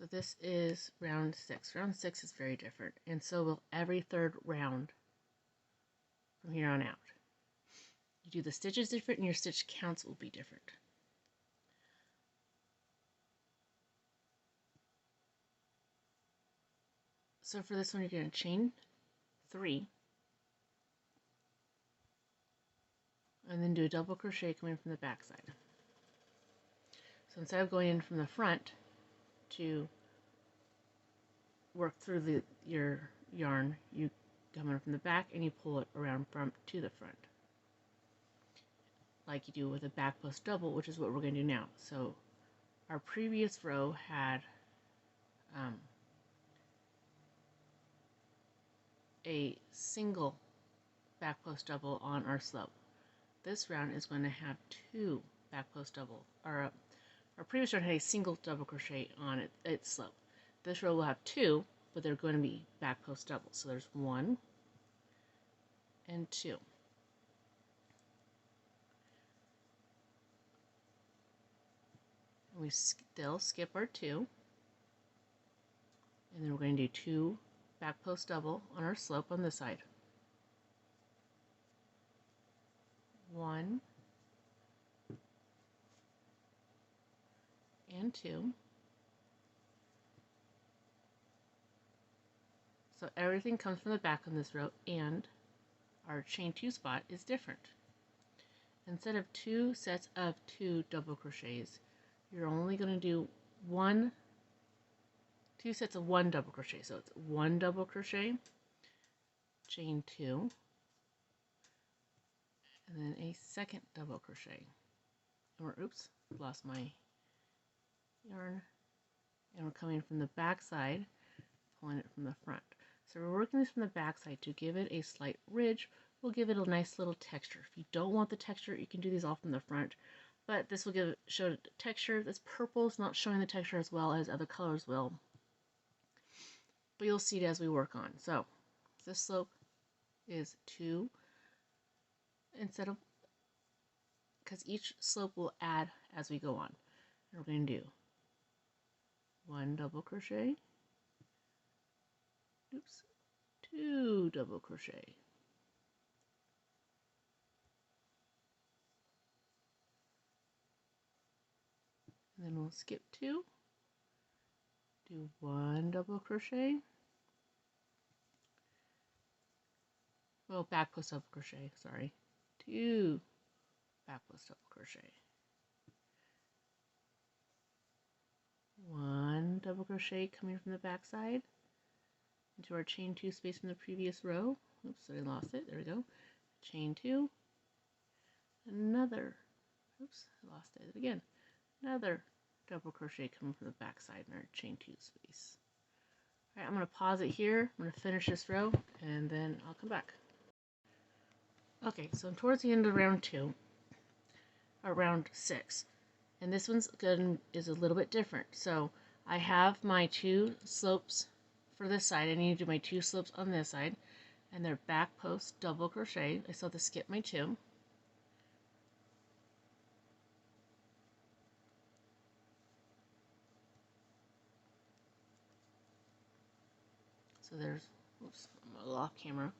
So this is round 6. Round 6 is very different, and so will every third round from here on out. You do the stitches different and your stitch counts will be different. So for this one, you're going to chain 3 and then do a double crochet coming from the back side. So instead of going in from the front to work through your yarn, you come in from the back and you pull it around from to the front, like you do with a back post double, which is what we're going to do now. So our previous row had a single back post double on our slope. This round is going to have 2 back post double. Our previous round had a single double crochet on its slope. This row will have 2, but they're going to be back post doubles. So there's 1 and 2. And we still skip our 2, and then we're going to do 2 back post double on our slope on this side. 1 and 2. So everything comes from the back on this row, and our chain 2 spot is different. Instead of 2 sets of 2 double crochets, you're only going to do 2 sets of 1 double crochet. So it's 1 double crochet, chain 2, and then a second double crochet. And we're, oops, lost my yarn. And we're coming from the back side, pulling it from the front. So we're working this from the back side to give it a slight ridge. We'll give it a nice little texture. If you don't want the texture, you can do these all from the front. But this will show the texture. This purple is not showing the texture as well as other colors will. But you'll see it as we work on. So this slope is 2 instead of, because each slope will add as we go on. And we're going to do 1 double crochet, oops, 2 double crochet, and then we'll skip 2, do 1 double crochet, well, back post double crochet, sorry, 2 back post double crochet, 1 double crochet coming from the back side into our chain 2 space from the previous row. Oops, I lost it. There we go. Chain 2, another, oops, I lost it again, another double crochet coming from the back side in our chain 2 space. Alright, I'm going to pause it here. I'm going to finish this row and then I'll come back. Okay, so I'm towards the end of round 2, or round 6, and this one's is a little bit different. So I have my 2 slopes for this side. I need to do my 2 slopes on this side, and they're back post double crochet. I still have to skip my 2. So there's, oops, I'm a little off camera.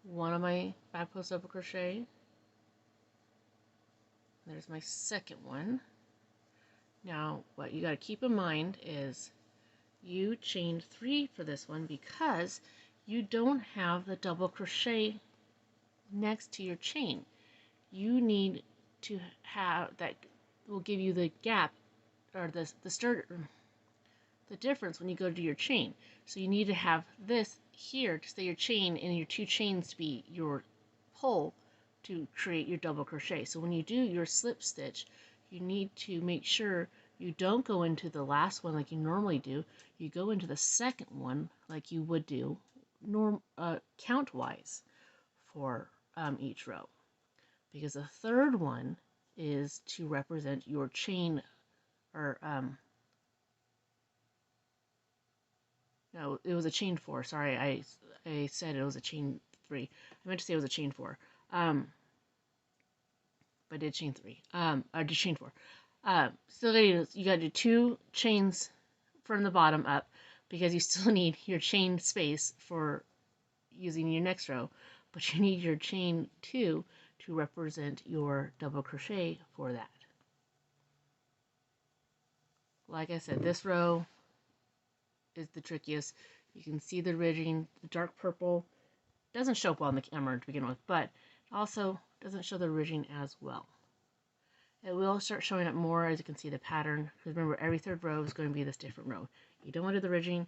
1 of my back post double crochet. There's my second one. Now, what you got to keep in mind is you chained 3 for this one because you don't have the double crochet next to your chain. You need to have that will give you the gap or the difference when you go to your chain. So you need to have this here to stay your chain and your 2 chains to be your pole to create your double crochet. So when you do your slip stitch, you need to make sure you don't go into the last one like you normally do. You go into the second one like you would do count wise for each row, because the third one is to represent your chain, or no, it was a chain 4. Sorry, I said it was a chain 3. I meant to say it was a chain 4. But I did chain 3. I did chain 4. So there you gotta do 2 chains from the bottom up because you still need your chain space for using your next row, but you need your chain 2 to represent your double crochet for that. Like I said, this row is the trickiest. You can see the ridging, the dark purple doesn't show up on the camera to begin with, but also doesn't show the ridging as well. It will start showing up more as you can see the pattern, because remember, every third row is going to be this different row. You don't want to do the ridging,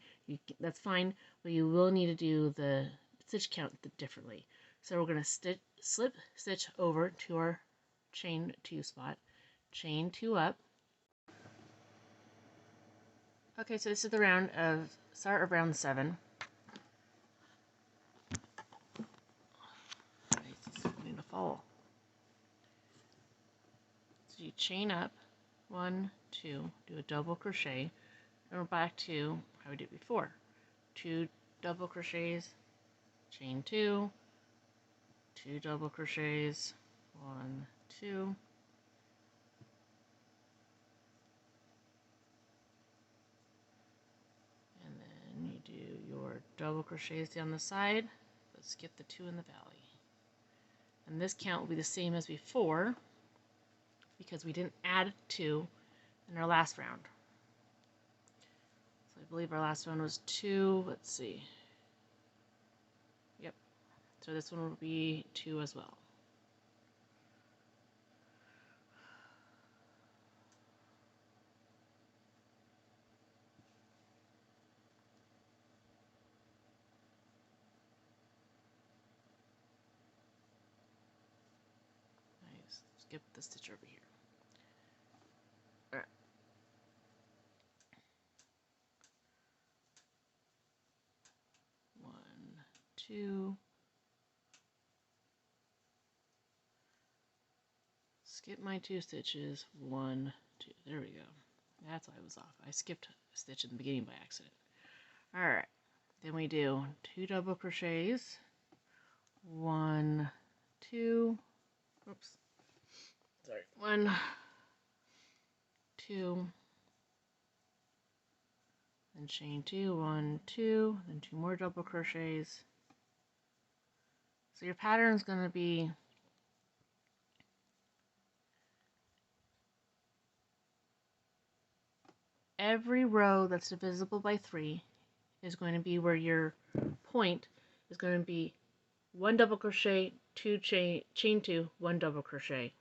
that's fine, but you will need to do the stitch count differently. So we're going to slip stitch over to our chain 2 spot, chain 2 up. Okay, so this is the round of start of round 7. It's going to fall. So you chain up 1, 2, do a double crochet, and we're back to how we did before. 2 double crochets, chain 2, 2 double crochets, 1, 2, and then you do your double crochets down the side, but skip the 2 in the valley. And this count will be the same as before because we didn't add 2 in our last round. So I believe our last one was 2, let's see. Yep, so this one will be 2 as well. Nice. Skip the stitch over here. All right. One, 2. Skip my 2 stitches. 1, 2. There we go. That's why I was off. I skipped a stitch in the beginning by accident. All right. Then we do 2 double crochets. 1, 2. Oops. Sorry. 1, 2. Then chain 2. 1, 2. Then 2 more double crochets. So your pattern is going to be every row that's divisible by 3 is going to be where your point is going to be 1 double crochet, 2 chain 2, 1 double crochet.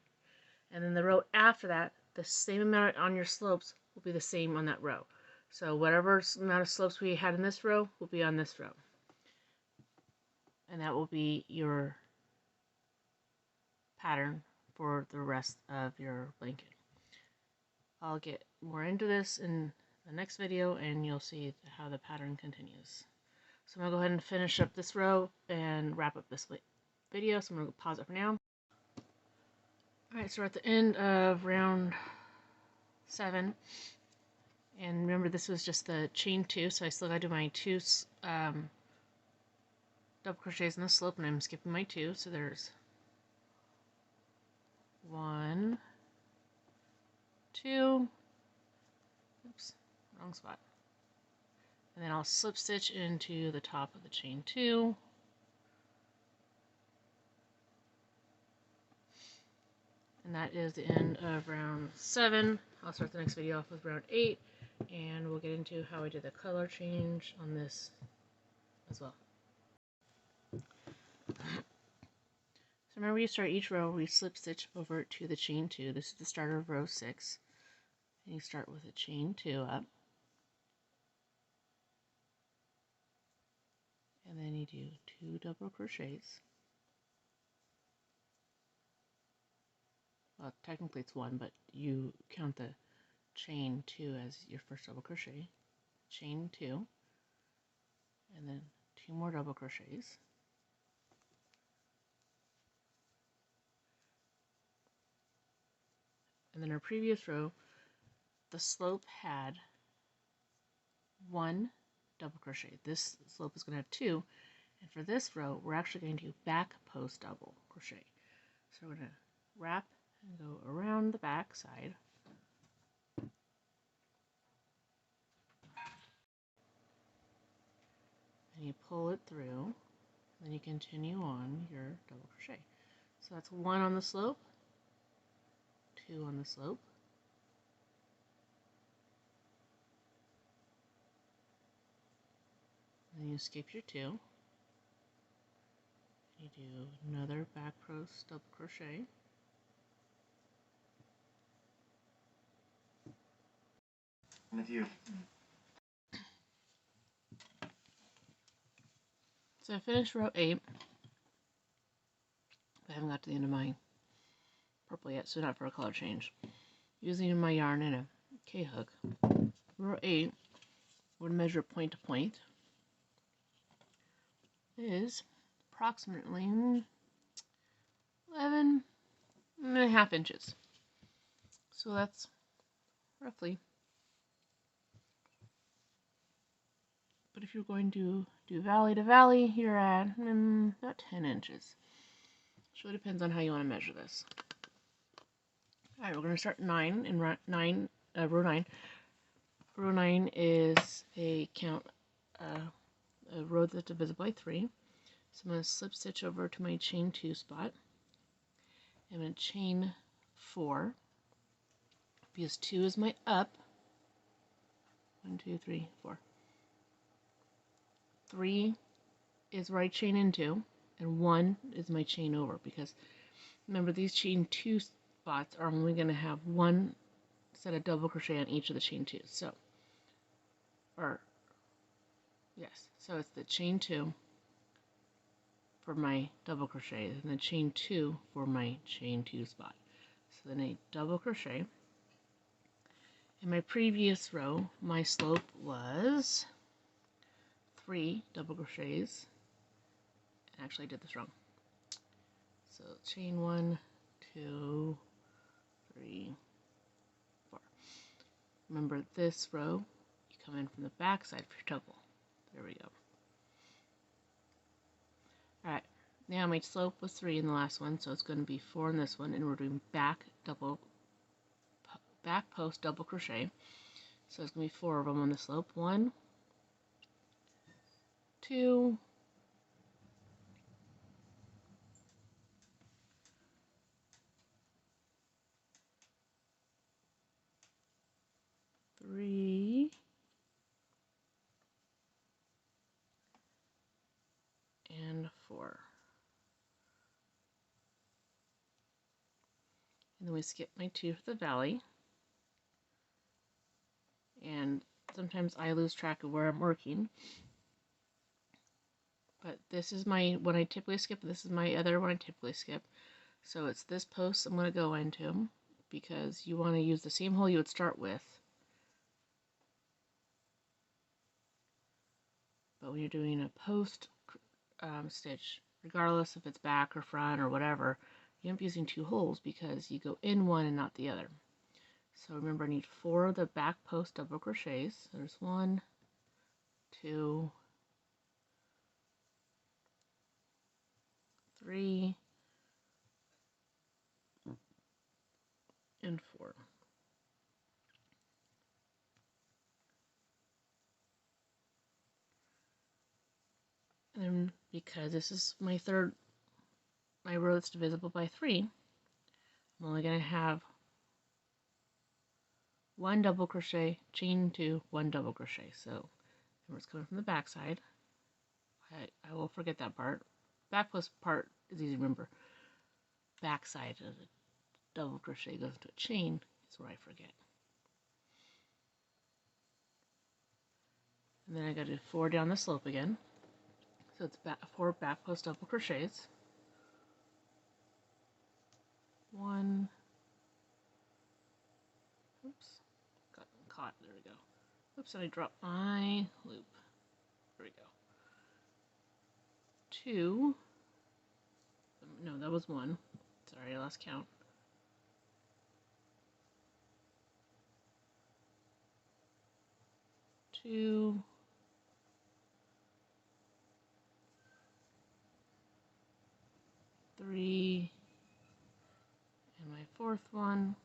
And then the row after that, the same amount on your slopes will be the same on that row. So whatever amount of slopes we had in this row will be on this row. And that will be your pattern for the rest of your blanket. I'll get more into this in the next video and you'll see how the pattern continues. So I'm going to go ahead and finish up this row and wrap up this video. So I'm going to pause it for now. Alright, so we're at the end of round 7. And remember, this was just the chain 2, so I still got to do my 2 double crochets in the slope, and I'm skipping my 2. So there's 1, 2, oops, wrong spot. And then I'll slip stitch into the top of the chain 2. And that is the end of round 7. I'll start the next video off with round 8, and we'll get into how I did the color change on this as well. So remember, you start each row, we slip stitch over to the chain 2. This is the start of row 6. And you start with a chain 2 up. And then you do 2 double crochets. Well, technically it's 1, but you count the chain 2 as your first double crochet. Chain 2. And then 2 more double crochets. And then our previous row, the slope had 1 double crochet. This slope is going to have 2. And for this row, we're actually going to do back post double crochet. So we're going to wrap and go around the back side. continue on your double crochet. So that's 1 on the slope, 2 on the slope, then you skip your 2, you do another back post double crochet, and if you so I finished row 8. I haven't got to the end of my purple yet, so not for a color change. Using my yarn and a K-hook. Row 8, we're going to measure point to point. Is approximately 11.5 inches. So that's roughly. But if you're going to do valley to valley, you're at about 10 inches. So it depends on how you want to measure this. Alright, we're going to start 9 in row 9. Row 9 is a row that's divisible by 3. So I'm going to slip stitch over to my chain 2 spot. I'm going to chain 4 because 2 is my up. 1, 2, 3, 4. 3 is where I chain into, and 1 is my chain over, because remember these chain 2 spots are only going to have 1 set of double crochet on each of the chain 2s. So, so it's the chain 2 for my double crochet and the chain 2 for my chain 2 spot. So then I double crochet. In my previous row, my slope was 3 double crochets. Actually, I did this wrong. So chain 1, 2, 3, 4. Remember this row, you come in from the back side for your double. There we go. Alright, now my slope was 3 in the last one, so it's going to be 4 in this one, and we're doing back post double crochet. So it's going to be 4 of them on the slope. 1, 2, 3, and 4. And then we skip my 2 for the valley. And sometimes I lose track of where I'm working. But this is my one I typically skip. This is my other one I typically skip. So it's this post I'm going to go into, because you want to use the same hole you would start with. But when you're doing a post stitch, regardless if it's back or front or whatever, you end up using 2 holes because you go in one and not the other. So remember, I need 4 of the back post double crochets. There's 1, 2, 3, and 4. And then because this is my row that's divisible by 3, I'm only going to have 1 double crochet, chain 2, 1 double crochet. So it's coming from the back side. I will forget that part. Back post part is easy to remember. Back side of the double crochet goes into a chain is where I forget. And then I got to do 4 down the slope again. So it's 4 back post double crochets. 1. Oops. Got caught. There we go. Oops, and I dropped my loop. There we go. 2. No, that was 1. Sorry, I lost count. 2. 3. And my 4th one.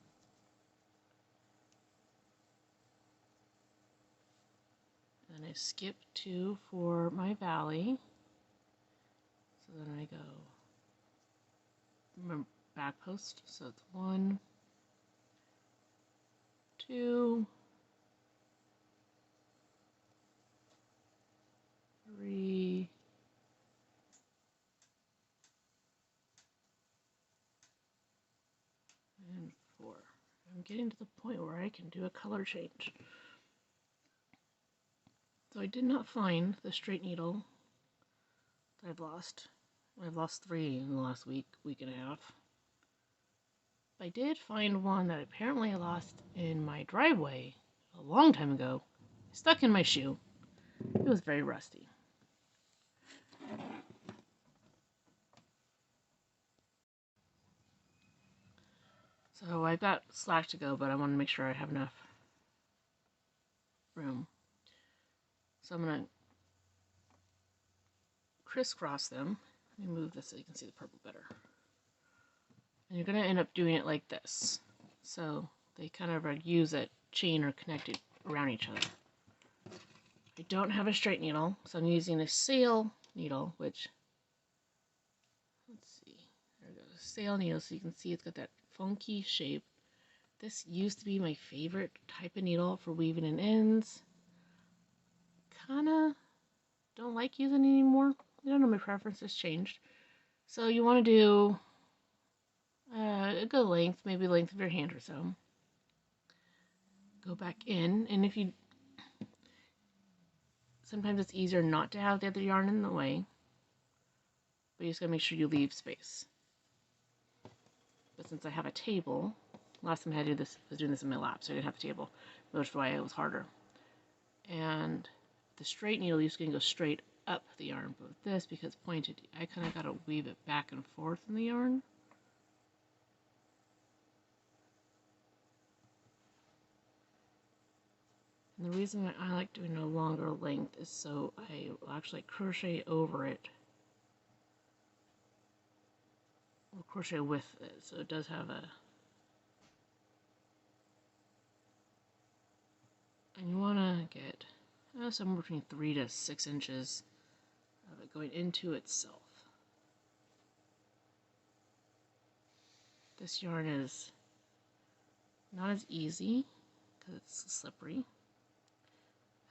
And I skip 2 for my valley. So then I go, remember, back post, so it's 1, 2, 3, and 4. I'm getting to the point where I can do a color change. So I did not find the straight needle that I've lost. I've lost 3 in the last week and a half. I did find one that apparently I lost in my driveway a long time ago. Stuck in my shoe. It was very rusty. So I've got slack to go, but I want to make sure I have enough room. So I'm going to crisscross them. Let me move this so you can see the purple better. And you're going to end up doing it like this. So they kind of use a chain or connected around each other. I don't have a straight needle, so I'm using a sail needle, which, let's see, there we go, sail needle, so you can see it's got that funky shape. This used to be my favorite type of needle for weaving in ends. Kinda don't like using it anymore. I don't know, my preferences changed. So you want to do a good length, maybe the length of your hand or so. Go back in, and if you, sometimes it's easier not to have the other yarn in the way, but you just gotta make sure you leave space. But since I have a table, last time I had to do this, I was doing this in my lap, so I didn't have a table, which is why it was harder. And the straight needle, you're just gonna go straight up the yarn, but with this, because it's pointed, I kind of gotta weave it back and forth in the yarn. And the reason I like doing a longer length is so I will actually crochet over it. Or crochet with it, so it does have a... And you want to get somewhere between 3 to 6 inches of it going into itself. This yarn is not as easy because it's slippery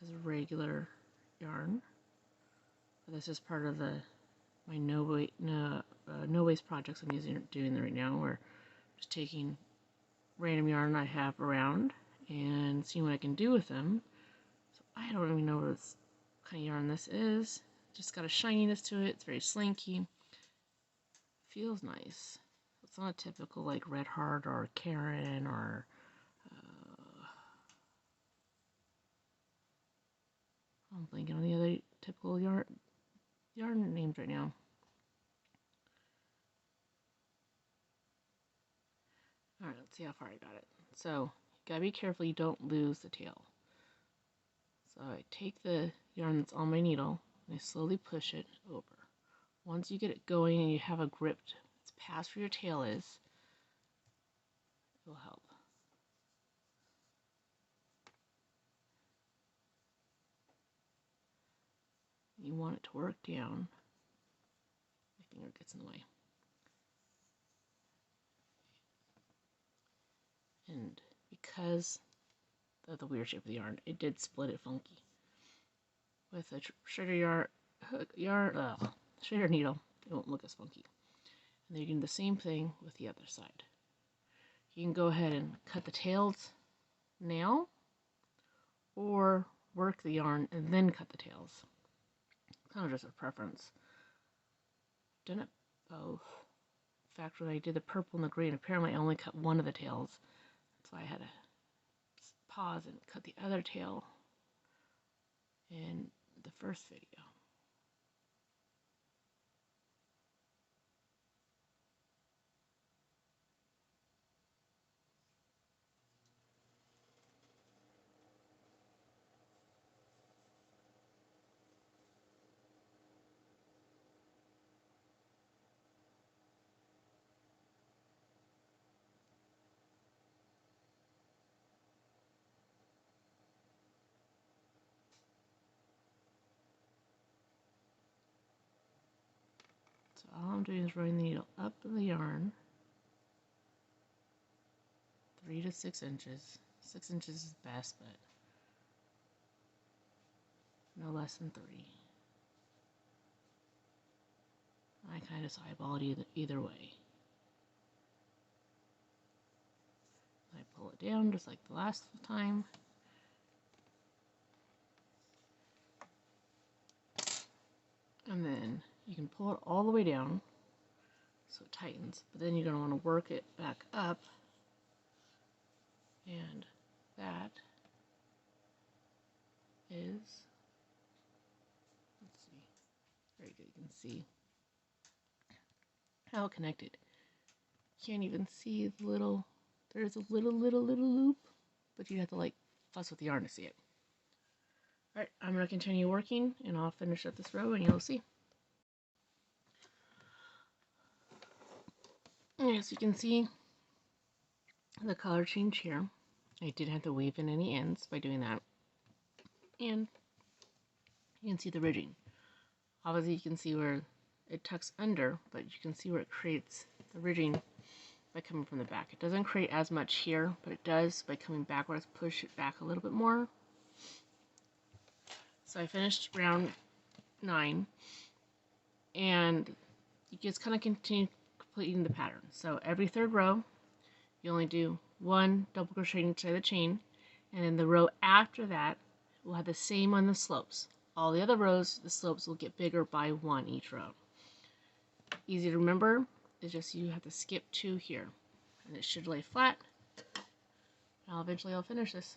as a regular yarn. But this is part of my no waste projects I'm doing right now, where I'm just taking random yarn I have around and seeing what I can do with them. So I don't even know what kind of yarn this is. Just got a shininess to it. It's very slinky. Feels nice. It's not a typical like Red Heart or Karen or I'm blanking on the other typical yarn names right now. Alright, let's see how far I got it. So, you gotta be careful you don't lose the tail. So I take the yarn that's on my needle and I slowly push it over. Once you get it going and you have a grip, it's past where your tail is, it will help. You want it to work down. My finger gets in the way. And because of the weird shape of the yarn, it did split it funky. With a shredder shredder needle, it won't look as funky. And then you can do the same thing with the other side. You can go ahead and cut the tails now, or work the yarn and then cut the tails. Kind of just a preference. I've done it both. In fact, when I did the purple and the green, apparently I only cut one of the tails. That's why I had to pause and cut the other tail in the first video. all I'm doing is running the needle up in the yarn 3 to 6 inches. 6 inches is best, but no less than 3. I kind of just eyeball it either way. I pull it down just like the last time. And then you can pull it all the way down so it tightens, but then you're going to want to work it back up, and that is, let's see, very good, you can see how connected. Can't even see the little, there's a little loop, but you have to like fuss with the yarn to see it. Alright, I'm going to continue working and I'll finish up this row and you'll see. As you can see, the color change here. I didn't have to weave in any ends by doing that. And you can see the ridging. Obviously you can see where it tucks under, but you can see where it creates the ridging by coming from the back. It doesn't create as much here, but it does by coming backwards, push it back a little bit more. So I finished round 9, and you just kind of continue completing the pattern. So every third row, you only do 1 double crochet in each side of the chain, and then the row after that will have the same on the slopes. All the other rows, the slopes will get bigger by 1 each row. Easy to remember, it's just you have to skip 2 here, and it should lay flat. Eventually I'll finish this.